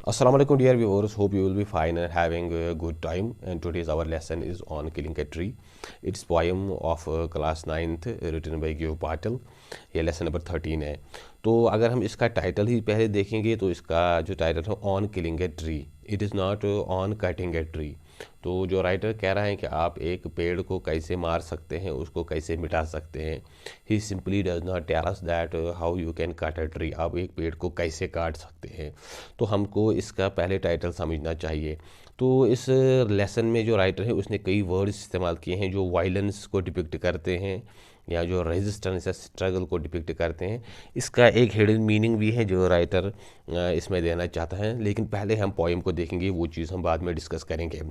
Assalamu alaikum dear viewers, hope you will be fine and having a good time. And today's our lesson is on killing a tree. It's poem of class 9th written by Gyo Patil. ये lesson number 13 है। तो अगर हम इसका title ही पहले देखेंगे तो इसका जो टाइटल है on killing a tree, it is not on cutting a tree. तो जो राइटर कह रहा है कि आप एक पेड़ को कैसे मार सकते हैं, उसको कैसे मिटा सकते हैं। He simply does not tell us that how you can cut a tree, आप एक पेड़ को कैसे काट सकते हैं। तो हमको इसका पहले टाइटल समझना चाहिए। तो इस लेसन में जो राइटर है उसने कई वर्ड्स इस्तेमाल किए हैं जो वायलेंस को डिपिक्ट करते हैं या जो रेजिस्टेंस या स्ट्रगल को डिपिक्ट करते हैं। इसका एक हिडन मीनिंग भी है जो राइटर इसमें देना चाहता है, लेकिन पहले हम पोएम को देखेंगे, वो चीज़ हम बाद में डिस्कस करेंगे।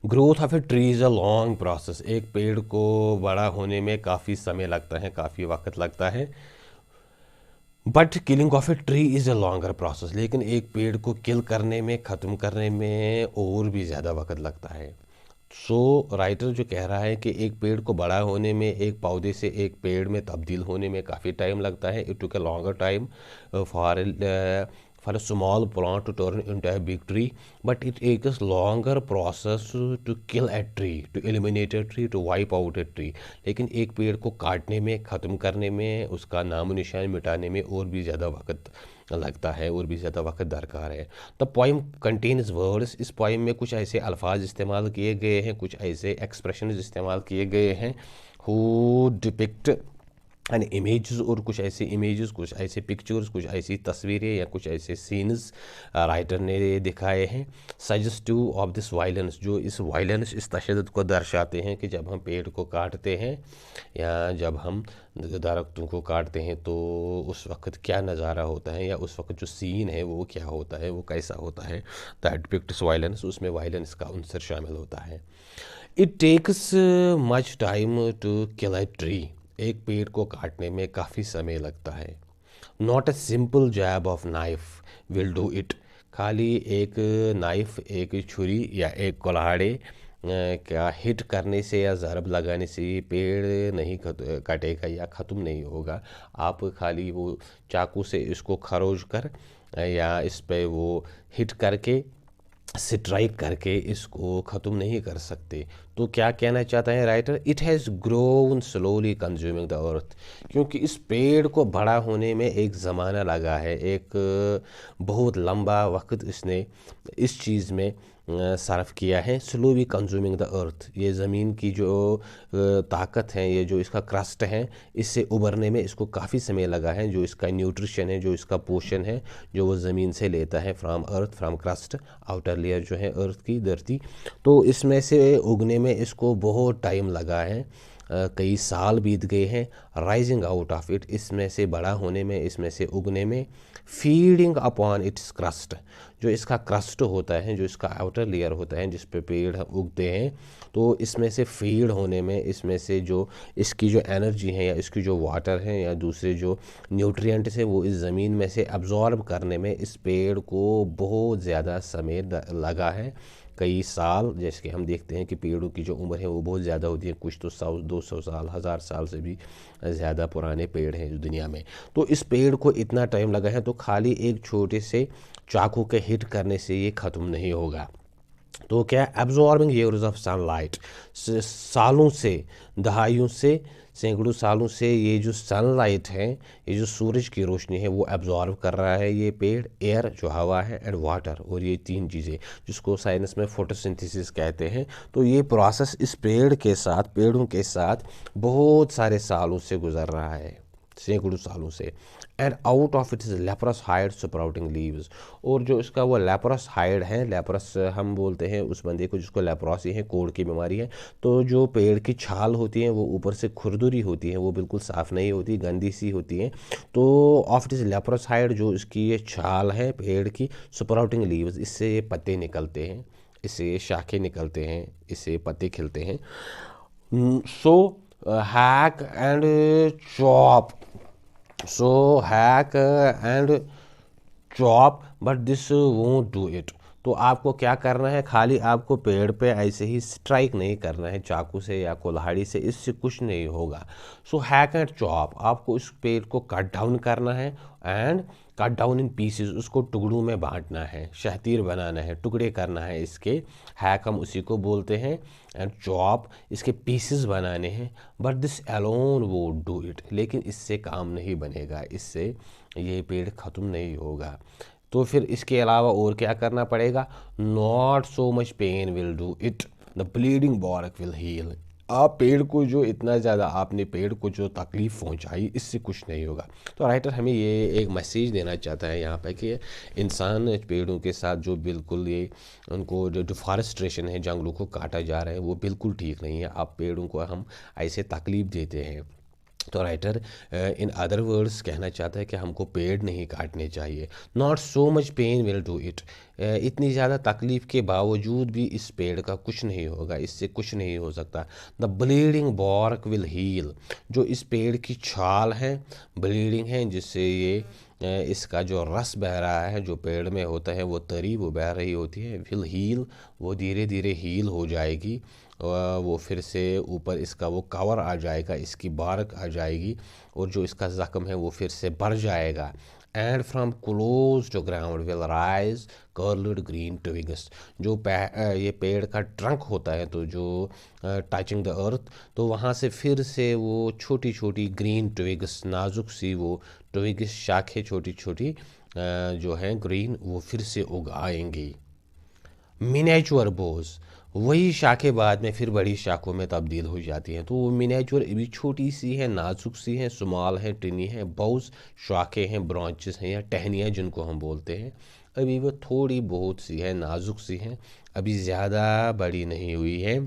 Growth of a tree is a long process, एक पेड़ को बड़ा होने में काफ़ी समय लगता है, काफ़ी वक्त लगता है। But killing of a tree is a longer process, लेकिन एक पेड़ को किल करने में, ख़त्म करने में और भी ज़्यादा वक्त लगता है। सो राइटर जो कह रहा है कि एक पेड़ को बड़ा होने में, एक पौधे से एक पेड़ में तब्दील होने में काफ़ी टाइम लगता है। It took a longer time for a small plant to turn into a big tree, but it takes longer process to kill a tree, to eliminate a tree, to wipe out a tree। लेकिन एक पेड़ को काटने में, ख़त्म करने में, उसका नामो निशान मिटाने में और भी ज़्यादा वक्त लगता है, और भी ज़्यादा वक्त दरकार है। द पोइम कंटेन्स वर्ड्स, इस पोइम में कुछ ऐसे अल्फाज इस्तेमाल किए गए हैं, कुछ ऐसे एक्सप्रेशन इस्तेमाल किए गए हैं हु डिपिक्ट एंड इमेजेस, और कुछ ऐसे इमेजेस, कुछ ऐसे पिक्चर्स, कुछ ऐसी तस्वीरें या कुछ ऐसे सीन्स राइटर ने दिखाए हैं सजेस्टिव ऑफ दिस वायलेंस, जो इस वायलेंस, इस तशद्दुद को दर्शाते हैं कि जब हम पेड़ को काटते हैं या जब हम दरख्तों को काटते हैं तो उस वक्त क्या नज़ारा होता है, या उस वक्त जो सीन है वो क्या होता है, वो कैसा होता है। दैट डिपिक्ट्स वायलेंस, उसमें वायलेंस का अंसर शामिल होता है। It takes much time to kill a tree, एक पेड़ को काटने में काफ़ी समय लगता है। Not a simple jab of knife will do it, खाली एक नाइफ, एक छुरी या एक कुल्हाड़ी क्या हिट करने से या ज़रब लगाने से ये पेड़ नहीं कटेगा या ख़त्म नहीं होगा। आप खाली वो चाकू से इसको खरोच कर या इस पे वो हिट करके, स्ट्राइक करके इसको ख़त्म नहीं कर सकते। तो क्या कहना चाहता है writer, it has grown slowly consuming the earth, क्योंकि इस पेड़ को बड़ा होने में एक ज़माना लगा है, एक बहुत लंबा वक्त इसने इस चीज़ में सर्फ किया है। स्लोली कंज्यूमिंग द अर्थ, ये ज़मीन की जो ताकत है, ये जो इसका क्रस्ट है, इससे उभरने में इसको काफ़ी समय लगा है। जो इसका न्यूट्रिशन है, जो इसका पोषण है, जो वो ज़मीन से लेता है, from earth, from crust, outer layer जो है अर्थ की, धरती, तो इसमें से उगने में इसको बहुत टाइम लगा है। कई साल बीत गए हैं। राइजिंग आउट ऑफ इट, इसमें से बड़ा होने में, इसमें से उगने में। फीडिंग अपॉन इट्स क्रस्ट, जो इसका क्रस्ट होता है, जो इसका आउटर लेयर होता है जिस पे पेड़ उगते हैं, तो इसमें से फीड होने में, इसमें से जो इसकी जो एनर्जी है या इसकी जो वाटर है या दूसरे जो न्यूट्रिएंट्स है वो इस ज़मीन में से अब्जॉर्ब करने में इस पेड़ को बहुत ज़्यादा समय लगा है, कई साल। जैसे कि हम देखते हैं कि पेड़ों की जो उम्र है वो बहुत ज़्यादा होती है, कुछ तो 100-200 साल, 1000 साल से भी ज़्यादा पुराने पेड़ हैं जो दुनिया में। तो इस पेड़ को इतना टाइम लगा है, तो खाली एक छोटे से चाकू के हिट करने से ये ख़त्म नहीं होगा। तो क्या, एब्जॉर्बिंग ईयर्स ऑफ सनलाइट, सालों से, दहाइयों से, सैकड़ों सालों से ये जो सनलाइट है, ये जो सूरज की रोशनी है, वो एब्जॉर्ब कर रहा है ये पेड़। एयर जो हवा है, एंड वाटर, और ये तीन चीज़ें जिसको साइंस में फोटोसिंथेसिस कहते हैं। तो ये प्रोसेस इस पेड़ के साथ, पेड़ों के साथ बहुत सारे सालों से गुजर रहा है, सैकड़ों सालों से। And out of it is leprous hide sprouting leaves, और जो इसका वो लेप्रस हाइड है, लेप्रस हम बोलते हैं उस बंदे को जिसको लेप्रोसी है, कोढ़ की बीमारी है। तो जो पेड़ की छाल होती है वो ऊपर से खुरदुरी होती है, वो बिल्कुल साफ़ नहीं होती, गंदी सी होती है। तो of it is leprous hide, जो इसकी ये छाल है पेड़ की, स्प्राउटिंग लीव्स, इससे ये पत्ते निकलते हैं, इससे शाखें निकलते हैं, इससे पत्ते खिलते हैं। So hack and chop, so hack and chop, but this won't do it. तो आपको क्या करना है, खाली आपको पेड़ पे ऐसे ही स्ट्राइक नहीं करना है चाकू से या कुल्हाड़ी से, इससे कुछ नहीं होगा। सो हैक एंड चॉप, आपको इस पेड़ को कट डाउन करना है, and cut down in pieces, उसको टुकड़ों में बांटना है, शहतीर बनाना है, टुकड़े करना है इसके, हैक हम उसी को बोलते हैं, एंड चॉप, इसके पीसेस बनाने हैं। But this alone won't do it, लेकिन इससे काम नहीं बनेगा, इससे ये पेड़ ख़त्म नहीं होगा। तो फिर इसके अलावा और क्या करना पड़ेगा? Not so much pain will do it, the bleeding bark will heal. आप पेड़ को जो इतना ज़्यादा आपने पेड़ को जो तकलीफ़ पहुंचाई, इससे कुछ नहीं होगा। तो राइटर हमें ये एक मैसेज देना चाहता है यहाँ पे कि इंसान पेड़ों के साथ जो बिल्कुल ये उनको जो डिफॉरेस्ट्रेशन है, जंगलों को काटा जा रहा है, वो बिल्कुल ठीक नहीं है। आप पेड़ों को हम ऐसे तकलीफ़ देते हैं। तो राइटर इन अदर वर्ड्स कहना चाहता है कि हमको पेड़ नहीं काटने चाहिए। Not so much pain will do it, इतनी ज़्यादा तकलीफ़ के बावजूद भी इस पेड़ का कुछ नहीं होगा, इससे कुछ नहीं हो सकता। The bleeding bark will heal, जो इस पेड़ की छाल है, ब्लीडिंग है, जिससे ये इसका जो रस बह रहा है, जो पेड़ में होता है, वो तरी वो बह रही होती है, विल हील, वो धीरे धीरे हील हो जाएगी, वो फिर से ऊपर इसका वो कवर आ जाएगा, इसकी बार्क आ जाएगी, और जो इसका ज़ख्म है वो फिर से भर जाएगा। And from close to ground will rise curled green twigs, जो ये पेड़ का ट्रंक होता है, तो जो टचिंग द अर्थ, तो वहाँ से फिर से वो छोटी छोटी ग्रीन ट्विग्स, नाजुक सी वो ट्विग्स, शाखें छोटी छोटी जो हैं ग्रीन, वो फिर से उग आएंगी। मिनिएचर बोज, वही शाखें बाद में फिर बड़ी शाखों में तब्दील हो जाती हैं। तो वो मिनिएचर अभी छोटी सी है, नाजुक सी है, स्मॉल है, टिनी है, बोज शाखें हैं, ब्रांचेस हैं या टहनियाँ जिनको हम बोलते हैं, अभी वो थोड़ी बहुत सी है, नाजुक सी हैं, अभी ज़्यादा बड़ी नहीं हुई है।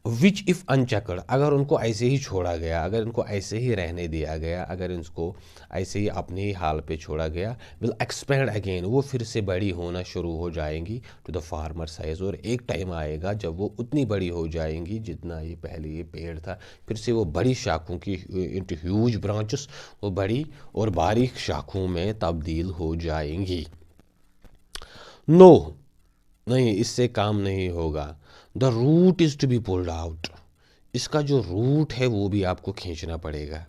विच इफ़ अनचक्ड, अगर उनको ऐसे ही छोड़ा गया, अगर इनको ऐसे ही रहने दिया गया, अगर इनको ऐसे ही अपने ही हाल पे छोड़ा गया, विल एक्सपेंड अगेन, वो फिर से बड़ी होना शुरू हो जाएंगी टू द फार्मर साइज, और एक टाइम आएगा जब वो उतनी बड़ी हो जाएंगी जितना ये पहले ये पेड़ था, फिर से वो बड़ी शाखों की इंटू ह्यूज ब्रांचेस, वो बड़ी और बारीक शाखों में तब्दील हो जाएंगी। नो, नहीं, इससे काम नहीं होगा। The root is to be pulled out, इसका जो रूट है वो भी आपको खींचना पड़ेगा,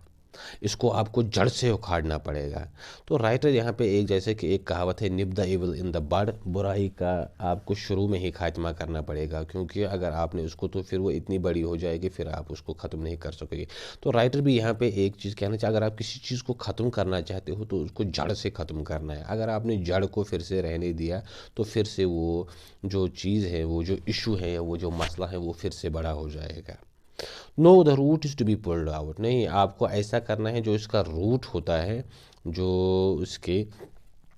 इसको आपको जड़ से उखाड़ना पड़ेगा। तो राइटर यहाँ पे एक, जैसे कि एक कहावत है, nip the evil in the bud, बुराई का आपको शुरू में ही खात्मा करना पड़ेगा, क्योंकि अगर आपने उसको, तो फिर वो इतनी बड़ी हो जाएगी, फिर आप उसको ख़त्म नहीं कर सकोगे। तो राइटर भी यहाँ पे एक चीज़ कहना चाहिए, अगर आप किसी चीज़ को ख़त्म करना चाहते हो तो उसको जड़ से ख़त्म करना है। अगर आपने जड़ को फिर से रहने दिया तो फिर से वो जो चीज़ है, वो जो इशू है या वो जो मसला है, वो फिर से बड़ा हो जाएगा। No, the root is to be pulled out, नहीं, आपको ऐसा करना है, जो इसका रूट होता है, जो उसके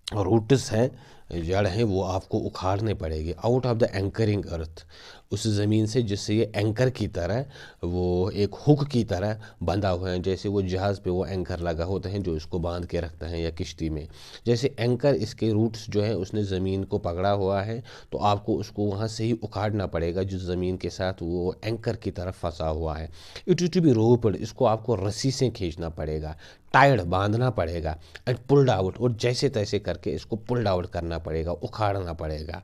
रूट्स हैं, जड़ हैं, वो आपको उखाड़ने पड़ेगी। आउट ऑफ द एंकरिंग अर्थ, उस ज़मीन से जिससे ये एंकर की तरह, वो एक हुक की तरह बंधा हुआ है, जैसे वो जहाज़ पे वो एंकर लगा होता है जो इसको बांध के रखता है, या किश्ती में, जैसे एंकर इसके रूट्स जो है उसने ज़मीन को पकड़ा हुआ है, तो आपको उसको वहाँ से ही उखाड़ना पड़ेगा जिस ज़मीन के साथ वो एंकर की तरफ फंसा हुआ है। It is to be roped, इसको आपको रस्सी से खींचना पड़ेगा, टाइड बांधना पड़ेगा, एंड पुल्ड आउट, और जैसे तैसे करके इसको पुल्ड आउट करना पड़ेगा, उखाड़ना पड़ेगा।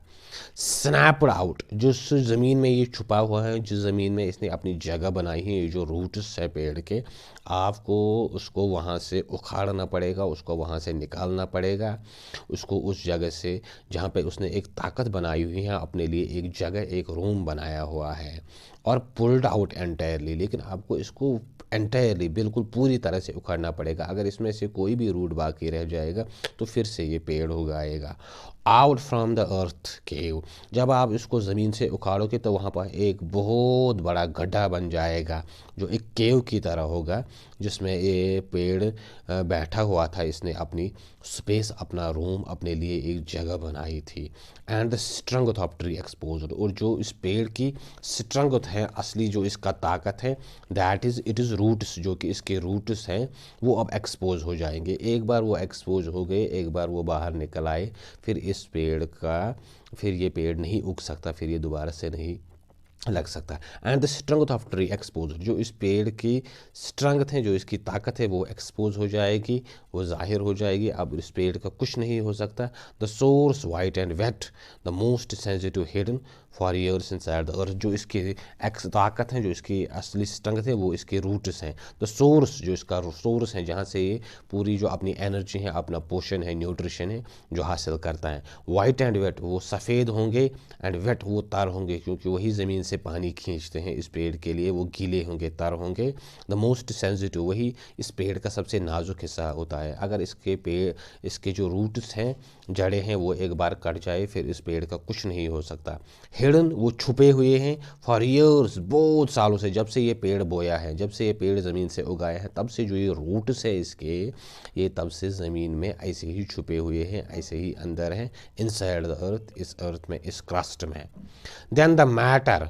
स्नैप्ड आउट, जिस ज़मीन में ये छुपा हुआ है, जिस ज़मीन में इसने अपनी जगह बनाई है, ये जो रूट्स है पेड़ के, आपको उसको वहाँ से उखाड़ना पड़ेगा, उसको वहाँ से निकालना पड़ेगा, उसको उस जगह से जहाँ पे उसने एक ताकत बनाई हुई है अपने लिए, एक जगह, एक रूम बनाया हुआ है, और पुल्ड आउट एंटायरली, लेकिन आपको इसको एंटायरली बिल्कुल पूरी तरह से उखाड़ना पड़ेगा। अगर इसमें से कोई भी रूट बाकी रह जाएगा तो फिर से ये पेड़ उगाएगा। आउट फ्रॉम द अर्थ केव, जब आप इसको ज़मीन से उखाड़ोगे तो वहाँ पर एक बहुत बड़ा गड्ढा बन जाएगा, जो एक केव की तरह होगा, जिसमें ये पेड़ बैठा हुआ था, इसने अपनी स्पेस, अपना रूम, अपने लिए एक जगह बनाई थी। And the strength of tree exposed, और जो इस पेड़ की स्ट्रेंथ है, असली जो इसका ताकत है, that is it is roots, जो कि इसके रूट्स हैं वो अब एक्सपोज हो जाएंगे। एक बार वो एक्सपोज हो गए, एक बार वो बाहर निकल आए, फिर इस पेड़ का, फिर ये पेड़ नहीं उग सकता, फिर ये दोबारा से नहीं लग सकता है। And the strength of tree expose, जो इस पेड़ की स्ट्रेंथ है, जो इसकी ताकत है, वो एक्सपोज हो जाएगी, वो जाहिर हो जाएगी। अब इस पेड़ का कुछ नहीं हो सकता। The source white and wet, the most sensitive hidden for years inside the earth, जो इसकी ताकत है, जो इसकी असली स्ट्रेंथ है, वो इसके रूट्स हैं। द सोर्स, जो इसका सोर्स है, जहाँ से ये पूरी जो अपनी एनर्जी है, अपना पोषण है, न्यूट्रिशन है, जो हासिल करता है। वाइट एंड वेट, वो सफ़ेद होंगे, एंड वेट, वो तर होंगे, क्योंकि वही ज़मीन से पानी खींचते हैं इस पेड़ के लिए, वो गीले होंगे, तर होंगे। द मोस्ट सेंसिटिव, वही इस पेड़ का सबसे नाजुक हिस्सा होता है। अगर इसके जो रूट्स हैं, जड़ें हैं, वो एक बार कट जाए, फिर इस पेड़ का कुछ नहीं हो सकता। हिडन, वो छुपे हुए हैं, फॉर ईयर्स, बहुत सालों से, जब से ये पेड़ बोया है, जब से ये पेड़ ज़मीन से उगाया है, तब से जो ये रूट्स है इसके, ये तब से ज़मीन में ऐसे ही छुपे हुए हैं, ऐसे ही अंदर हैं, इनसाइड द अर्थ, इस अर्थ में, इस क्रस्ट में। देन द मैटर,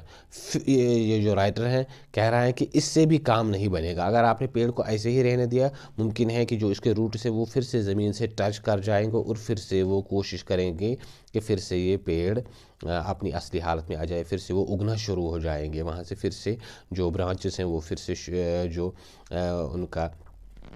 ये जो राइटर है कह रहा है कि इससे भी काम नहीं बनेगा। अगर आपने पेड़ को ऐसे ही रहने दिया, मुमकिन है कि जो इसके रूट से वो फिर से ज़मीन से टच कर जाएंगे और फिर से वो कोशिश करेंगे कि फिर से ये पेड़ अपनी असली हालत में आ जाए, फिर से वो उगना शुरू हो जाएंगे, वहाँ से फिर से जो ब्रांचेस हैं वो फिर से जो उनका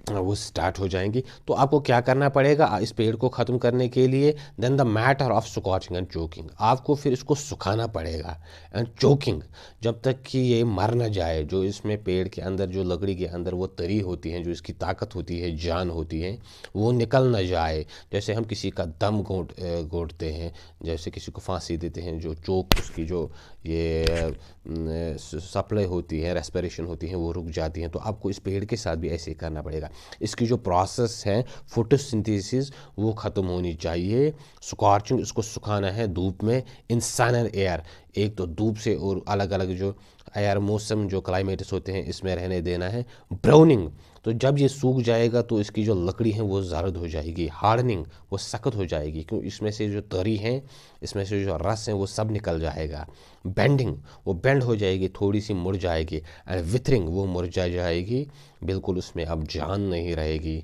वो स्टार्ट हो जाएंगी। तो आपको क्या करना पड़ेगा इस पेड़ को ख़त्म करने के लिए? Then the matter of scorching and choking, आपको फिर इसको सुखाना पड़ेगा, एंड चोकिंग, जब तक कि ये मर ना जाए। जो इसमें पेड़ के अंदर, जो लकड़ी के अंदर वो तरी होती है, जो इसकी ताकत होती है, जान होती है, वो निकल ना जाए। जैसे हम किसी का दम घोंटते हैं, जैसे किसी को फांसी देते हैं, जो चोक, उसकी जो ये सप्लाई होती है, रेस्पिरेशन होती है, वो रुक जाती हैं। तो आपको इस पेड़ के साथ भी ऐसे ही करना पड़ेगा। इसकी जो प्रोसेस है फोटोसिंथेसिस, वो ख़त्म होनी चाहिए। स्कॉर्चिंग, इसको सुखाना है धूप में। इन सन एंड एयर, एक तो धूप से और अलग अलग जो एयर, मौसम, जो क्लाइमेट्स होते हैं, इसमें रहने देना है। ब्राउनिंग, तो जब ये सूख जाएगा तो इसकी जो लकड़ी है वो जर्द हो जाएगी। हार्डनिंग, वो सख्त हो जाएगी, क्योंकि इसमें से जो तरी है, इसमें से जो रस है, वो सब निकल जाएगा। बेंडिंग, वो बेंड हो जाएगी, थोड़ी सी मुड़ जाएगी। एंड विथरिंग, वो मुरझा जाएगी, बिल्कुल उसमें अब जान नहीं रहेगी।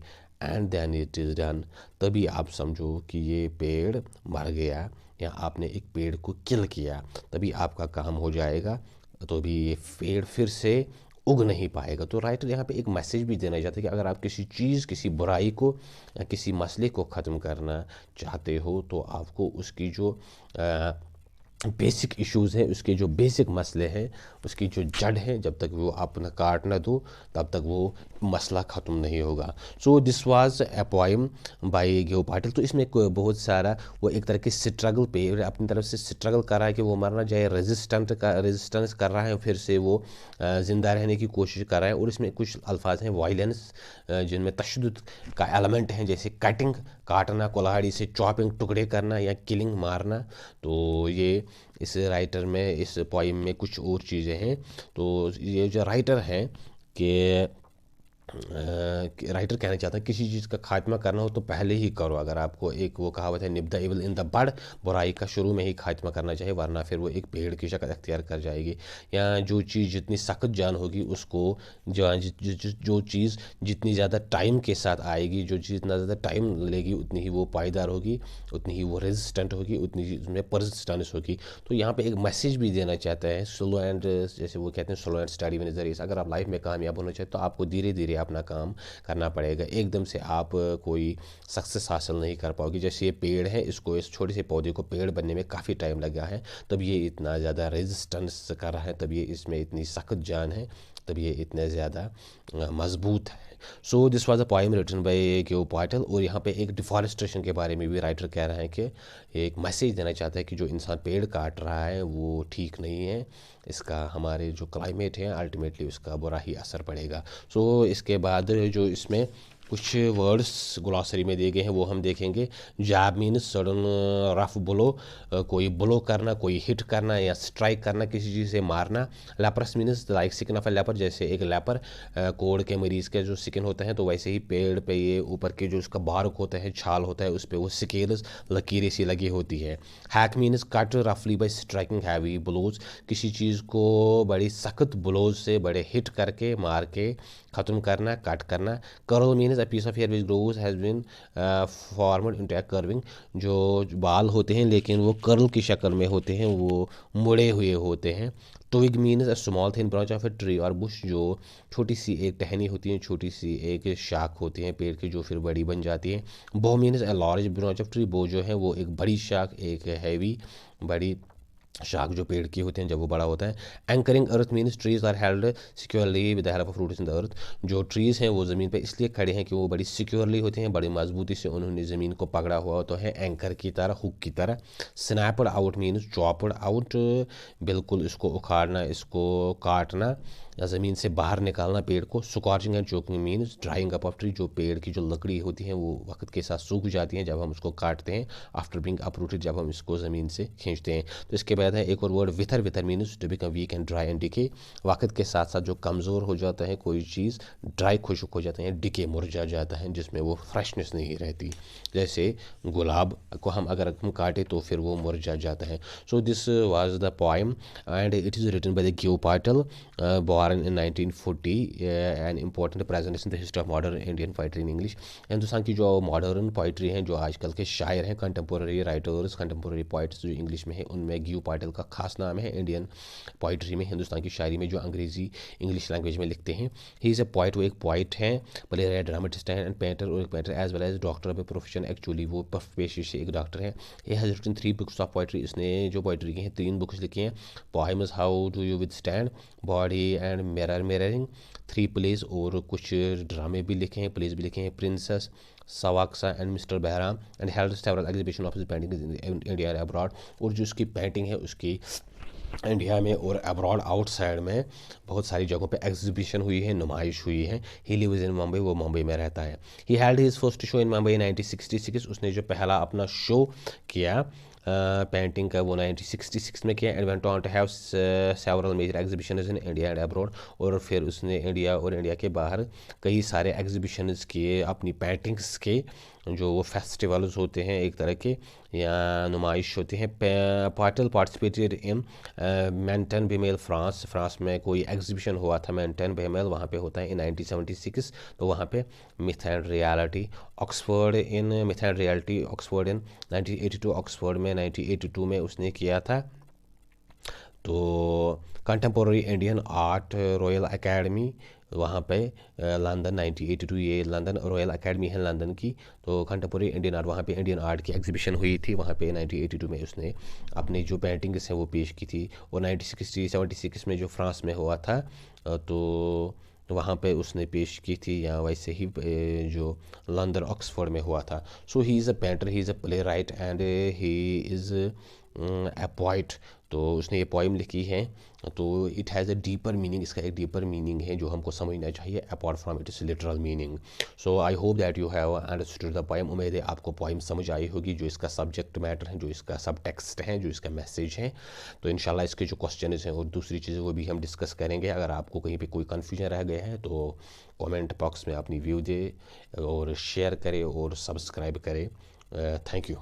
And then it is done, तभी आप समझो कि ये पेड़ मर गया, या आपने एक पेड़ को किल किया, तभी आपका काम हो जाएगा। तो भी ये पेड़ फिर से उग नहीं पाएगा। तो राइटर यहाँ पे एक मैसेज भी देना चाहते हैं कि अगर आप किसी चीज़, किसी बुराई को या किसी मसले को ख़त्म करना चाहते हो, तो आपको उसकी जो बेसिक इश्यूज़ हैं, उसके जो बेसिक मसले हैं, उसकी जो जड़ है, जब तक वो आप न काट ना दो, तब तक वो मसला ख़त्म नहीं होगा। सो this was a poem by Gieve Patil. तो इसमें बहुत सारा वो एक तरह की स्ट्रगल पे अपनी तरफ से स्ट्रगल कर रहा है कि वो मरना चाहे, रेजिस्टेंस कर रहा है, फिर से वो ज़िंदा रहने की कोशिश कर रहा है। और इसमें कुछ अल्फाज हैं वायलेंस, जिनमें तशद्दुद का एलिमेंट है, जैसे कटिंग, काटना, कुल्हाड़ी से चॉपिंग, टुकड़े करना, या किलिंग, मारना। तो ये इस राइटर में, इस पोइम में कुछ और चीज़ें हैं। तो ये जो राइटर है कि राइटर कहना चाहता है किसी चीज़ का खात्मा करना हो तो पहले ही करो। अगर आपको, एक वो कहावत है, nip the evil in the bud, बुराई का शुरू में ही खात्मा करना चाहिए, वरना फिर वो एक पेड़ की शक्ल अख्तियार कर जाएगी। या जो चीज़ जितनी सख्त जान होगी, उसको जो चीज़ जितनी ज़्यादा टाइम के साथ आएगी, जो चीज़ जितना ज़्यादा टाइम लेगी, उतनी ही वो पायदार होगी, उतनी ही वो रेजिस्टेंट होगी, उतनी ही उसमें परसिस्टेंस होगी। तो यहाँ पे एक मैसेज भी देना चाहता है, स्लो एंड, जैसे वो कहते हैं, slow and steady win the race. अगर आप लाइफ में कामयाब होना चाहते तो आपको धीरे धीरे अपना काम करना पड़ेगा। एकदम से आप कोई सक्सेस हासिल नहीं कर पाओगे। जैसे ये पेड़ है, इसको, इस छोटे से पौधे को पेड़ बनने में काफ़ी टाइम लगा है, तब ये इतना ज़्यादा रेजिस्टेंस कर रहा है, तब ये इसमें इतनी सख्त जान है, तब ये इतने ज़्यादा मजबूत है। So this was a poem written by Gieve Patel. और यहाँ पे एक डिफॉरेस्टेशन के बारे में भी राइटर कह रहा है कि एक मैसेज देना चाहता है कि जो इंसान पेड़ काट रहा है वो ठीक नहीं है, इसका हमारे जो क्लाइमेट है, अल्टीमेटली उसका बुरा ही असर पड़ेगा। सो इसके बाद जो इसमें कुछ वर्ड्स ग्लॉसरी में दिए गए हैं वो हम देखेंगे। जैब मीन्स सडन रफ ब्लो, कोई ब्लो करना, कोई हिट करना या स्ट्राइक करना, किसी चीज़ से मारना। Leprous means like skin of a leper, जैसे एक लेपर कोढ़ के मरीज़ के जो स्किन होते हैं, तो वैसे ही पेड़ पे ये ऊपर के जो उसका बार्क होता है, छाल होता है, उस पर वो स्केल्स, लकीरें सी लगी होती है। हैक मीन्स कट रफली बाय स्ट्राइकिंग हैवी ब्लोज, किसी चीज़ को बड़ी सख्त ब्लोज से, बड़े हिट करके, मार के ख़त्म करना, कट करना। Curl means a piece of hair which grows has been formed into a curving, जो बाल होते हैं लेकिन वो कर्ल की शक्ल में होते हैं, वो मुड़े हुए होते हैं। Twig means a small thin branch of a tree, और बुश जो छोटी सी एक टहनी होती है, छोटी सी एक शाख होती है पेड़ की जो फिर बड़ी बन जाती है। बो means a large branch of tree, बो जो है वो एक बड़ी शाख, एक हैवी बड़ी शाख जो पेड़ की होते हैं जब वो बड़ा होता है। Anchoring earth means trees are held securely with the help of roots in the earth, जो ट्रीज हैं वो ज़मीन पे इसलिए खड़े हैं कि वो बड़ी सिक्योरली होते हैं, बड़ी मजबूती से उन्होंने ज़मीन को पकड़ा हुआ होता है एंकर की तरह, हुक की तरह। स्नैपड आउट मीन्स चॉपड आउट, बिल्कुल इसको उखाड़ना, इसको काटना, या ज़मीन से बाहर निकालना पेड़ को। Scorching and choking means drawing up of tree, जो पेड़ की जो लकड़ी होती है वो वक्त के साथ सूख जाती हैं जब हम उसको काटते हैं। आफ्टर बीइंग अपरूटेड, जब हम इसको ज़मीन से खींचते हैं। तो इसके बाद है एक और word wither, wither means to become weak and dry and decay, वक्त के साथ साथ जो कमज़ोर हो जाता है कोई चीज़, ड्राई खुश्क हो जाता है, डिके मुरझा जाता है, जिसमें वो फ्रेशनेस नहीं रहती। जैसे गुलाब को हम अगर हम काटे तो फिर वो मुरझा जाता है। So this was the poem and it is written by the Gieve Patel, born in 1940, an important presence in the history of modern Indian poetry in English। Hindustan की जो मॉडर्न पोइट्री हैं, जो आजकल के शायर हैं, कंटेम्पोररी राइटर्स, कंटेम्पोररी पोइट्स जो English में है, उनमें गियो पाटिल का खास नाम है। इंडियन पोइट्री में, हिंदुस्तान की शायरी में जो अंग्रेज़ी इंग्लिश लैंग्वेज में लिखते हैं। ही इज़ अ पोइट, वो एक पोइट हैं, प्ले राइटर, ड्रामेटिस्ट हैं, एंड पेंटर, और एक painter as well as doctor of profession. Actually वो पेशे से एक डॉक्टर हैं। ये has written 3 books of poetry, इसने जो पोइट्री की हैं 3 बुक्स लिखी हैं। Poems how do you withstand, body and mirror mirroring, 3 plays, और कुछ ड्रामे भी लिखे हैं, प्लेस भी लिखे हैं, प्रिंसेस, सवाक्सा and mister Bahram, and held several exhibition of his painting in India and abroad, और जो उसकी पेंटिंग है उसकी इंडिया में और अब्रॉड आउटसाइड में बहुत सारी जगहों पे एग्जीबिशन हुई है, नुमाइश हुई है। ही लिव्स इन मुंबई, वो मुंबई में रहता है। He held his first show in Mumbai 1966, उसने जो पहला अपना शो किया पेंटिंग का वो 1966 में किया। And went on to have several major exhibitions in India and abroad, और फिर उसने इंडिया और इंडिया के बाहर कई सारे एग्जीबिशंस किए अपनी पेंटिंग्स के, जो वो फेस्टिवल्स होते हैं एक तरह के, या नुमाइश होते हैं। पाटिल पार्टिसिपेटेड इन मेंटन बेमेल फ्रांस में कोई एग्जीबिशन हुआ था मेंटन बेमेल, वहाँ पे होता है इन 1976, तो वहाँ पे myth and reality Oxford in 1982, Oxford में 1982 में उसने किया था। तो contemporary Indian art royal academy वहाँ पे लंदन 1982, ये लंदन रॉयल एकेडमी है लंदन की। तो कंटेम्पोररी इंडियन आर्ट, वहाँ पे इंडियन आर्ट की एग्जीबिशन हुई थी, वहाँ पे 1982 में उसने अपनी जो पेंटिंग्स हैं वो पेश की थी। और 1976 में जो फ्रांस में हुआ था तो वहाँ पे उसने पेश की थी, या वैसे ही जो लंदन ऑक्सफोर्ड में हुआ था। So he is a painter, he is a playwright, and he is a poet. तो उसने ये पोइम लिखी है, तो it has a deeper meaning, इसका एक डीपर मीनिंग है जो हमको समझना चाहिए apart from its literal meaning. So I hope that you have understood the poem. उम्मीद है आपको पोइम समझ आई होगी, जो इसका सब्जेक्ट मैटर है, जो इसका सब टेक्स्ट है, जो इसका मैसेज है। तो इंशाल्लाह इसके जो क्वेश्चन हैं और दूसरी चीज़ें वो भी हम डिस्कस करेंगे। अगर आपको कहीं पे कोई कन्फ्यूजन रह गया है तो कमेंट बॉक्स में अपनी व्यू दे और शेयर करें और सब्सक्राइब करें। Thank you.